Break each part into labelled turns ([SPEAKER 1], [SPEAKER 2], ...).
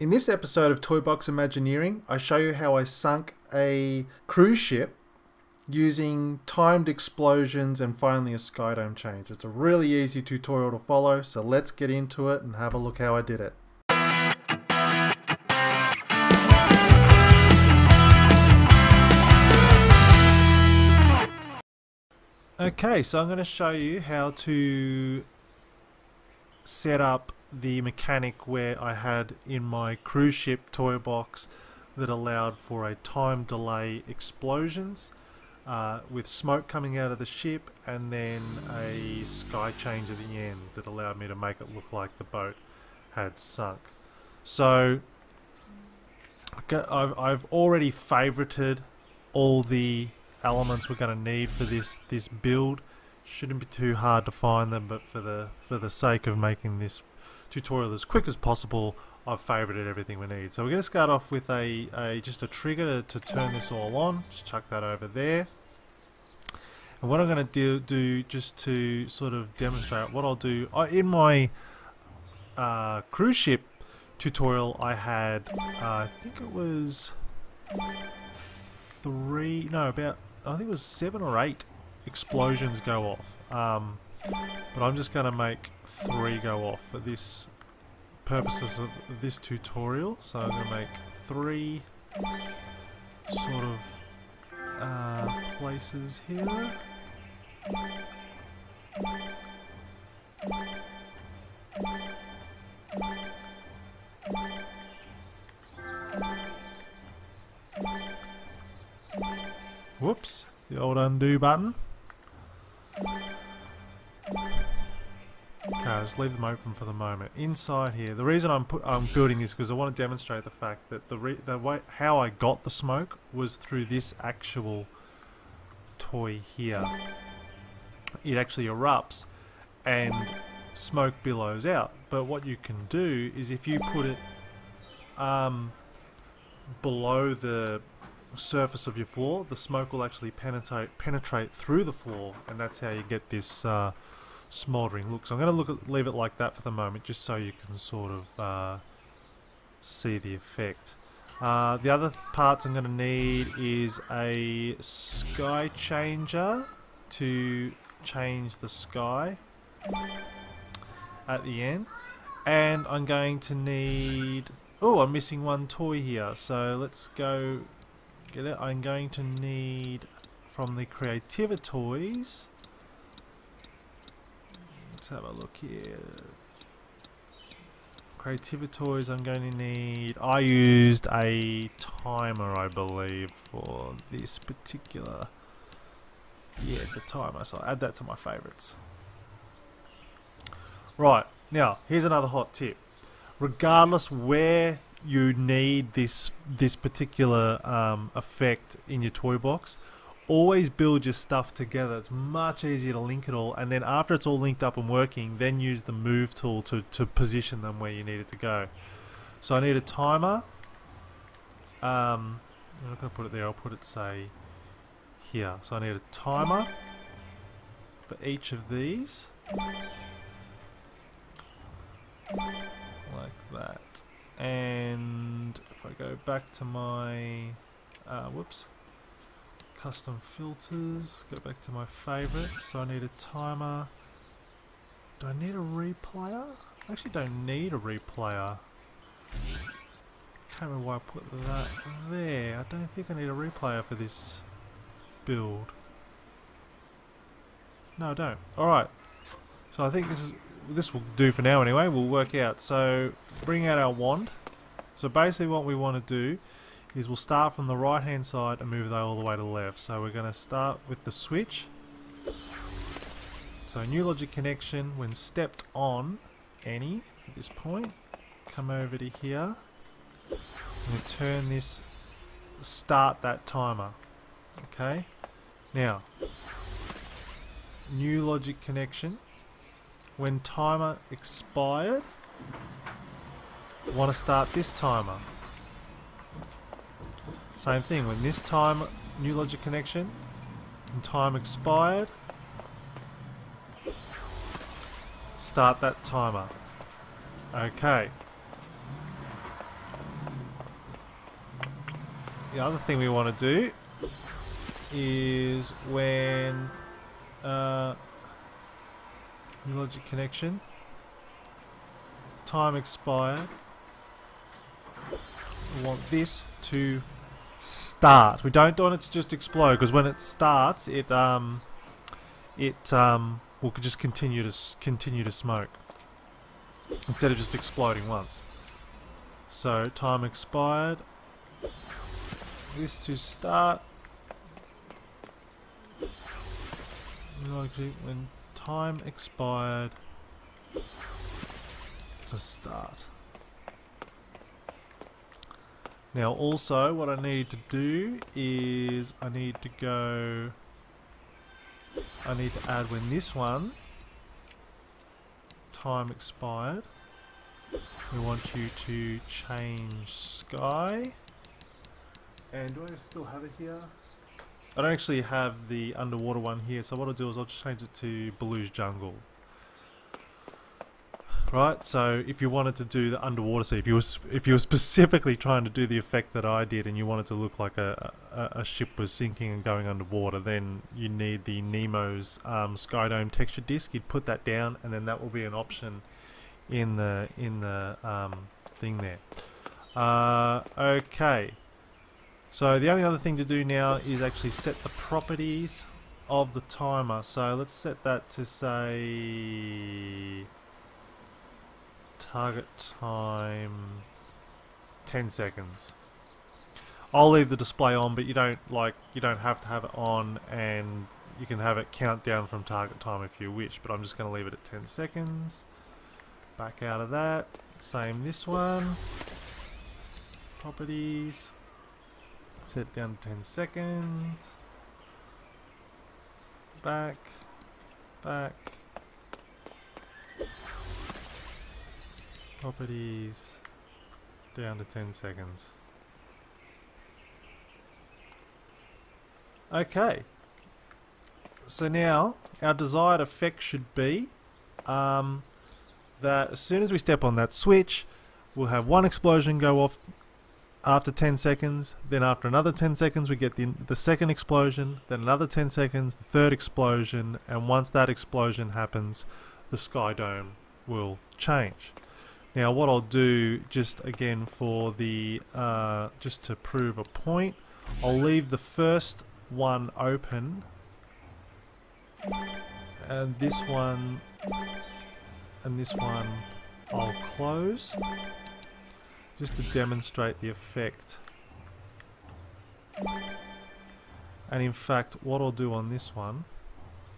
[SPEAKER 1] In this episode of Toy Box Imagineering, I show you how I sunk a cruise ship using timed explosions and finally a sky dome change. It's a really easy tutorial to follow, so let's get into it and have a look how I did it. Okay, so I'm going to show you how to set up the mechanic where I had in my cruise ship toy box that allowed for a time delay explosions with smoke coming out of the ship, and then a sky change at the end that allowed me to make it look like the boat had sunk. So I've already favorited all the elements we're going to need for this build. Shouldn't be too hard to find them, but for the sake of making this tutorial as quick as possible, I've favorited everything we need. So we're going to start off with just a trigger to turn this all on. Just chuck that over there. And what I'm going to do just to sort of demonstrate what I'll do, in my cruise ship tutorial I had, I think it was I think it was 7 or 8 explosions go off. But I'm just going to make 3 go off for this purposes of this tutorial. So I'm going to make 3 sort of places here. Whoops, the old undo button. Okay, I'll just leave them open for the moment. Inside here, the reason I'm building this because I want to demonstrate the fact that the way how I got the smoke was through this actual toy here. It actually erupts and smoke billows out. But what you can do is if you put it below the surface of your floor, the smoke will actually penetrate through the floor, and that's how you get this smouldering look. So I'm going to leave it like that for the moment, just so you can sort of see the effect. The other parts I'm going to need is a sky changer to change the sky at the end, and I'm going to need, I'm missing one toy here, so let's go get it. I'm going to need from the Creativi-Toys. Let's have a look here. Creativi-Toys, I'm going to need, I used a timer I believe for this particular, it's a timer, so I'll add that to my favorites. Right, now here's another hot tip. Regardless where you need this particular effect in your toy box, always build your stuff together. It's much easier to link it all, and then after it's all linked up and working, then use the move tool to position them where you need it to go. So I need a timer. I'm not going to put it there, I'll put it say here. So I need a timer for each of these, like that. And if I go back to my custom filters, go back to my favorites, so I need a timer. Do I need a replayer? I actually don't need a replayer. Can't remember why I put that there. I don't think I need a replayer for this build. No, I don't. Alright, so I think this will do for now anyway. We'll work out. So bring out our wand. So basically what we want to do is we'll start from the right hand side and move that all the way to the left. So we're going to start with the switch. So new logic connection when stepped on any at this point, come over to here and turn this, start that timer. Okay, now new logic connection when timer expired, want to start this timer. Same thing, when this time, new logic connection, and time expired, start that timer. Okay. the other thing we want to do is when logic connection, time expired, we want this to start. We don't want it to just explode, because when it starts, it will just continue to smoke instead of just exploding once. So time expired, this to start. When time expired, to start. Now also what I need to do is I need to add when this one time expired, we want you to change sky. And do I still have it here? I don't actually have the underwater one here, so what I'll do is I'll just change it to Blue's Jungle. Right, so if you wanted to do the underwater sea, if you were specifically trying to do the effect that I did and you wanted to look like a ship was sinking and going underwater, then you need the Nemo's Sky Dome texture disc. You'd put that down, and then that will be an option in the thing there. Okay. So the only other thing to do now is actually set the properties of the timer. So let's set that to say target time 10 seconds. I'll leave the display on, but you don't have to have it on, and you can have it count down from target time if you wish, but I'm just going to leave it at 10 seconds. Back out of that. Same this one. Properties. Set it down to 10 seconds. Back. Properties. Down to 10 seconds. Okay. So now our desired effect should be that as soon as we step on that switch, we'll have one explosion go off after 10 seconds, then after another 10 seconds we get the second explosion, then another 10 seconds, the third explosion, and once that explosion happens, the Sky Dome will change. Now what I'll do, just again for the just to prove a point, I'll leave the first one open, and this one I'll close, just to demonstrate the effect. And in fact, what I'll do on this one,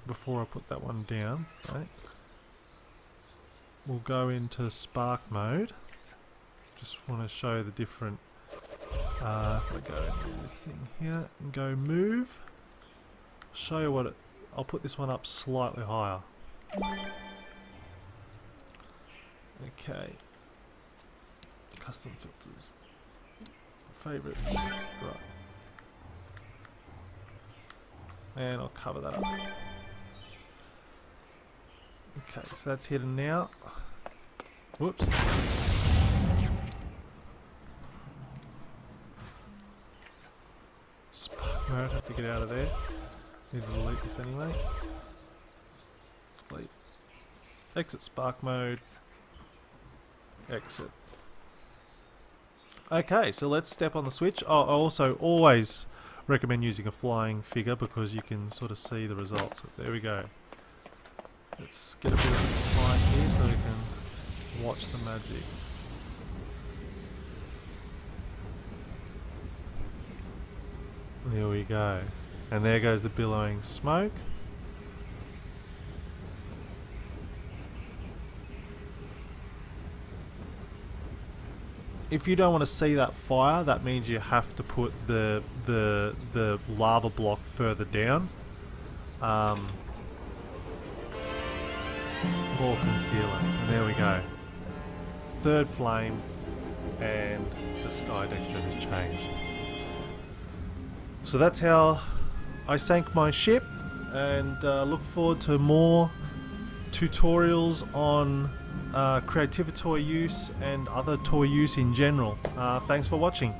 [SPEAKER 1] before I put that one down, right, we'll go into spark mode. Just want to show the different, if I go into this thing here and go move, show you what I'll put this one up slightly higher. Okay. Custom filters. Favorites. Right. And I'll cover that up. Okay, so that's hidden now. Whoops. Spark mode, have to get out of there. Need to delete this anyway. Delete. Exit spark mode. Exit. Okay, so let's step on the switch. I also always recommend using a flying figure because you can sort of see the results. There we go. Let's get a bit of light here so we can watch the magic. There we go. And there goes the billowing smoke. If you don't want to see that fire, that means you have to put the lava block further down. Or concealer. And there we go. Third flame, and the sky texture has changed. So that's how I sank my ship, and look forward to more tutorials on Creativi-Toy use and other toy use in general. Thanks for watching.